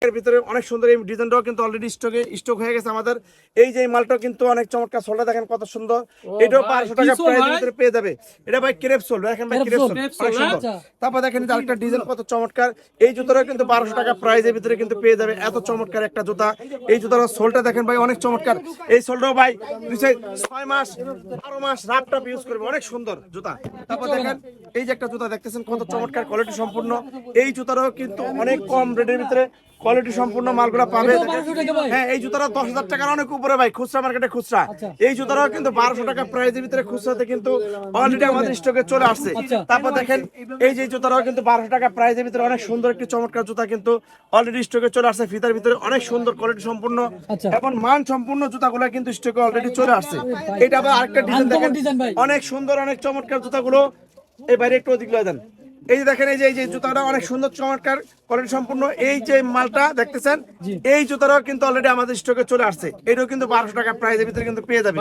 এর ভিতরে অনেক সুন্দর এই ডিজাইনটাও কিন্তু অলরেডি স্টক হয়ে গেছে আমাদের। এই যে মালটা কিন্তু অনেক চমৎকার, সোলটা দেখেন কত সুন্দর। এটাও 500 টাকা প্রাইসের ভিতরে পেয়ে যাবে। এটা ভাই ক্রেপ সোল, দেখেন ভাই ক্রেপ সোল অনেক সুন্দর। তারপর দেখেন যে আরেকটা ডিজাইন কত চমৎকার। এই জুতাটাও কিন্তু 1200 টাকা প্রাইসের ভিতরে কিন্তু পেয়ে যাবে। এত চমৎকার একটা জুতা। এই জুতার সোলটা দেখেন ভাই অনেক চমৎকার। এই সোলটাও ভাই 6 মাস 12 মাস রাফ টাপ ইউজ করবে, অনেক সুন্দর জুতা। তারপর দেখেন এই যে একটা জুতা দেখতেছেন কত চমৎকার, কোয়ালিটি সম্পূর্ণ। এই জুতাটাও কিন্তু অনেক কম রেটের ভিতরে কোয়ালিটি সম্পূর্ণ মালগুলো পাবে। হ্যাঁ, এই জুতাটা 10,000 টাকার অনেক উপরে ভাই, খুচরা মার্কেটে খুচরা। এই জুতাটাও কিন্তু 1200 টাকা প্রাইসের ভিতরে খুচরাতে কিন্তু অলরেডি আমাদের স্টকে চলে আসছে। তারপর দেখেন এই যে জুতাটাও কিন্তু 1200 টাকা প্রাইসের ভিতরে অনেক সুন্দর একটি চমৎকার জুতা কিন্তু অলরেডি স্টকে চলে আসছে। ফিতার ভিতরে অনেক সুন্দর কোয়ালিটি সম্পূর্ণ এবং মান সম্পূর্ণ জুতাগুলো কিন্তু স্টকে অলরেডি চলে আসছে। এটা আবার আরেকটা ডিজাইন দেখেন, অনেক সুন্দর অনেক চমৎকার জুতাগুলো। এই বাইরে একটু অধিক দেন। এই যে দেখেন এই যে জুতাটা অনেক সুন্দর চমৎকার কোয়ালিটি সম্পূর্ণ। এই যে মালটা দেখতেছেন এই জুতাটাও কিন্তু অলরেডি আমাদের স্টকে চলে আসছে। এটাও কিন্তু 1200 টাকা প্রাইসের ভিতরে কিন্তু পেয়ে যাবে।